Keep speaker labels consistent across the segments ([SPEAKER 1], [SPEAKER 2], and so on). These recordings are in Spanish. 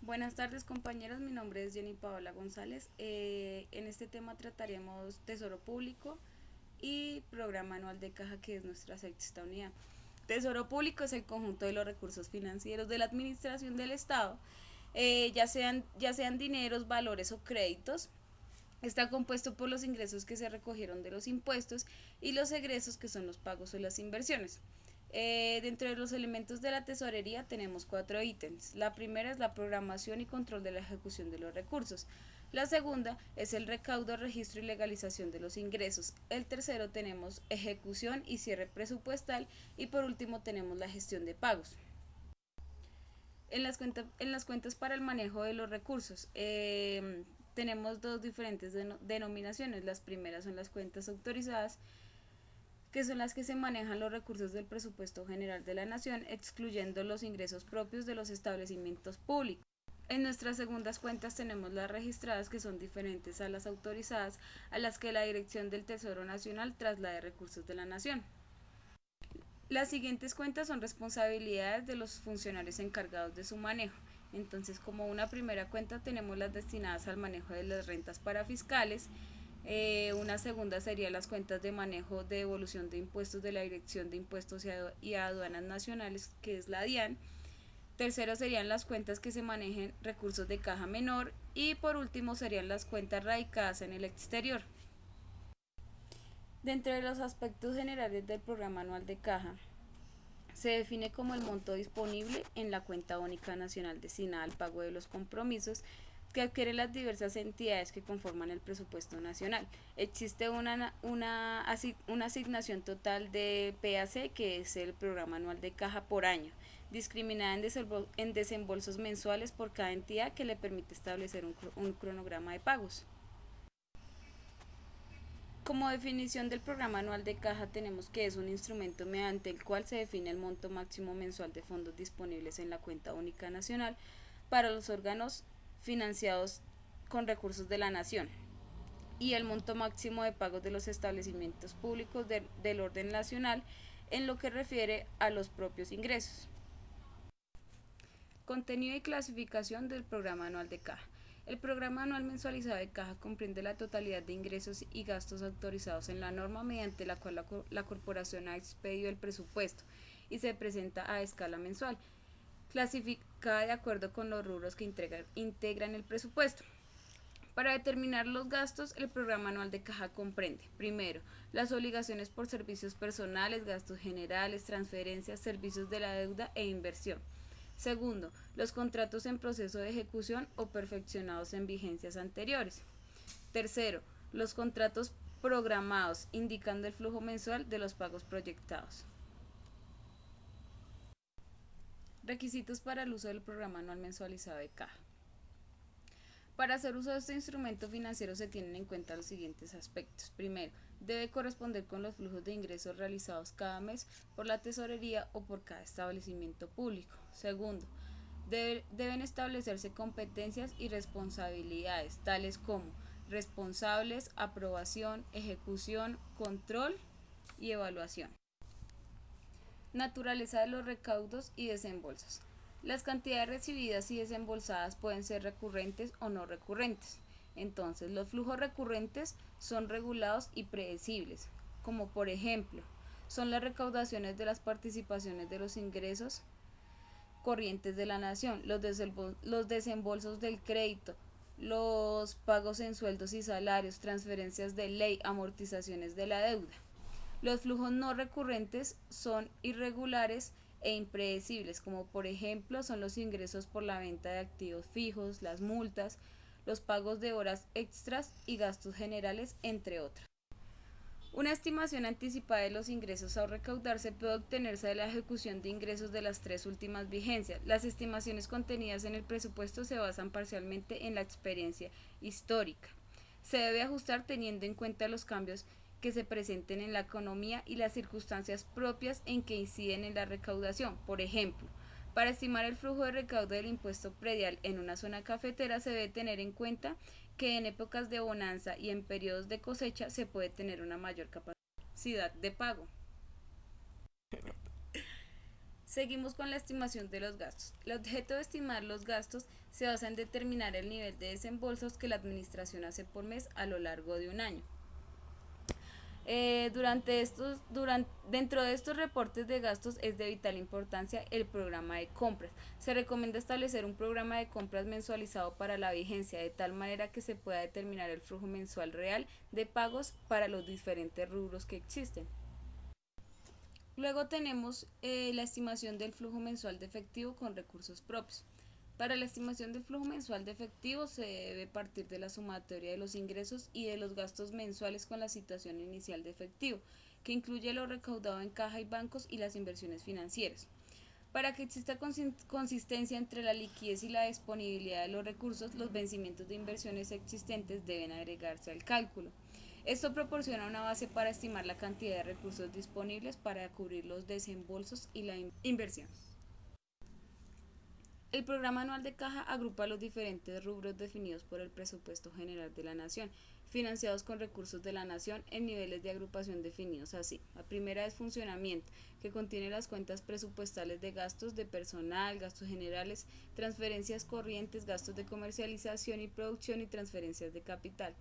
[SPEAKER 1] Buenas tardes compañeros, mi nombre es Jenny Paola González. En este tema trataremos Tesoro Público y Programa Anual de Caja, que es nuestra sexta unidad. Tesoro Público es el conjunto de los recursos financieros de la administración del Estado, ya sean dineros, valores o créditos. Está compuesto por los ingresos que se recogieron de los impuestos y los egresos, que son los pagos o las inversiones. Dentro de los elementos de la tesorería tenemos 4 ítems. La primera es la programación y control de la ejecución de los recursos. La segunda es el recaudo, registro y legalización de los ingresos. El tercero tenemos ejecución y cierre presupuestal. Y por último tenemos la gestión de pagos. En las cuentas para el manejo de los recursos tenemos dos diferentes denominaciones. Las primeras son las cuentas autorizadas, que son las que se manejan los recursos del presupuesto general de la nación, excluyendo los ingresos propios de los establecimientos públicos. En nuestras segundas cuentas tenemos las registradas, que son diferentes a las autorizadas, a las que la Dirección del Tesoro Nacional traslade recursos de la nación. Las siguientes cuentas son responsabilidades de los funcionarios encargados de su manejo. Entonces, como una primera cuenta tenemos las destinadas al manejo de las rentas para fiscales. Una segunda sería las cuentas de manejo de devolución de impuestos de la Dirección de Impuestos y Aduanas Nacionales, que es la DIAN. Tercero serían las cuentas que se manejen recursos de caja menor. Y por último serían las cuentas radicadas en el exterior. Dentro de los aspectos generales del programa anual de caja, se define como el monto disponible en la cuenta única nacional destinada al pago de los compromisos que adquieren las diversas entidades que conforman el presupuesto nacional. Existe una asignación total de PAC, que es el programa anual de caja por año, discriminada en desembolsos mensuales por cada entidad, que le permite establecer un cronograma de pagos. Como definición del programa anual de caja tenemos que es un instrumento mediante el cual se define el monto máximo mensual de fondos disponibles en la cuenta única nacional para los órganos financiados con recursos de la nación, y el monto máximo de pagos de los establecimientos públicos del orden nacional en lo que refiere a los propios ingresos. Contenido y clasificación del programa anual de caja. El programa anual mensualizado de caja comprende la totalidad de ingresos y gastos autorizados en la norma mediante la cual la corporación ha expedido el presupuesto, y se presenta a escala mensual, clasificada de acuerdo con los rubros que integran el presupuesto. Para determinar los gastos, el programa anual de caja comprende, primero, las obligaciones por servicios personales, gastos generales, transferencias, servicios de la deuda e inversión. Segundo, los contratos en proceso de ejecución o perfeccionados en vigencias anteriores. Tercero, los contratos programados, indicando el flujo mensual de los pagos proyectados. Requisitos para el uso del programa anual mensualizado de caja. Para hacer uso de este instrumento financiero se tienen en cuenta los siguientes aspectos. Primero, debe corresponder con los flujos de ingresos realizados cada mes por la tesorería o por cada establecimiento público. Segundo, deben establecerse competencias y responsabilidades, tales como responsables, aprobación, ejecución, control y evaluación. Naturaleza de los recaudos y desembolsos. Las cantidades recibidas y desembolsadas pueden ser recurrentes o no recurrentes. Entonces, los flujos recurrentes son regulados y predecibles, como por ejemplo, son las recaudaciones de las participaciones de los ingresos corrientes de la nación, los desembolsos del crédito, los pagos en sueldos y salarios, transferencias de ley, amortizaciones de la deuda. Los flujos no recurrentes son irregulares e impredecibles, como por ejemplo son los ingresos por la venta de activos fijos, las multas, los pagos de horas extras y gastos generales, entre otros. Una estimación anticipada de los ingresos a recaudarse puede obtenerse de la ejecución de ingresos de las 3 últimas vigencias. Las estimaciones contenidas en el presupuesto se basan parcialmente en la experiencia histórica. Se debe ajustar teniendo en cuenta los cambios que se presenten en la economía y las circunstancias propias en que inciden en la recaudación. Por ejemplo, para estimar el flujo de recaudo del impuesto predial en una zona cafetera se debe tener en cuenta que en épocas de bonanza y en periodos de cosecha se puede tener una mayor capacidad de pago. Seguimos con la estimación de los gastos. El objeto de estimar los gastos se basa en determinar el nivel de desembolsos que la administración hace por mes a lo largo de un año. Dentro de estos reportes de gastos es de vital importancia el programa de compras. Se recomienda establecer un programa de compras mensualizado para la vigencia, de tal manera que se pueda determinar el flujo mensual real de pagos para los diferentes rubros que existen. Luego tenemos la estimación del flujo mensual de efectivo con recursos propios. Para la estimación del flujo mensual de efectivo se debe partir de la sumatoria de los ingresos y de los gastos mensuales con la situación inicial de efectivo, que incluye lo recaudado en caja y bancos y las inversiones financieras. Para que exista consistencia entre la liquidez y la disponibilidad de los recursos, los vencimientos de inversiones existentes deben agregarse al cálculo. Esto proporciona una base para estimar la cantidad de recursos disponibles para cubrir los desembolsos y la inversión. El programa anual de caja agrupa los diferentes rubros definidos por el presupuesto general de la Nación, financiados con recursos de la Nación en niveles de agrupación definidos así. La primera es funcionamiento, que contiene las cuentas presupuestales de gastos de personal, gastos generales, transferencias corrientes, gastos de comercialización y producción y transferencias de capital.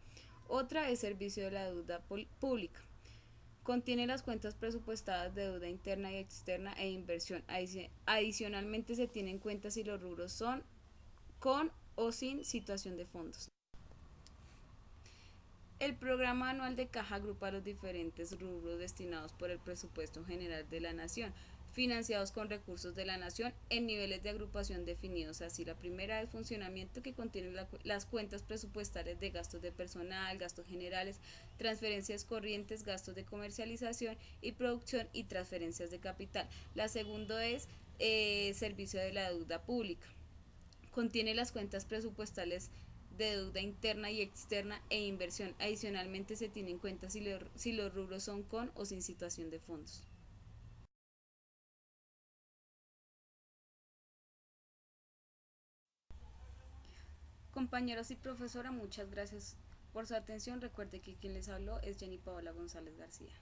[SPEAKER 1] Otra es servicio de la deuda pública. Contiene las cuentas presupuestadas de deuda interna y externa e inversión. Adicionalmente se tienen en cuenta si los rubros son con o sin situación de fondos. El programa anual de caja agrupa los diferentes rubros destinados por el presupuesto general de la Nación, financiados con recursos de la Nación en niveles de agrupación definidos así. La primera es funcionamiento, que contiene las cuentas presupuestales de gastos de personal, gastos generales, transferencias corrientes, gastos de comercialización y producción y transferencias de capital. La segunda es servicio de la deuda pública. Contiene las cuentas presupuestales de deuda interna y externa e inversión. Adicionalmente se tiene en cuenta si los rubros son con o sin situación de fondos. Compañeros y profesora, muchas gracias por su atención. Recuerde que quien les habló es Jenny Paola González García.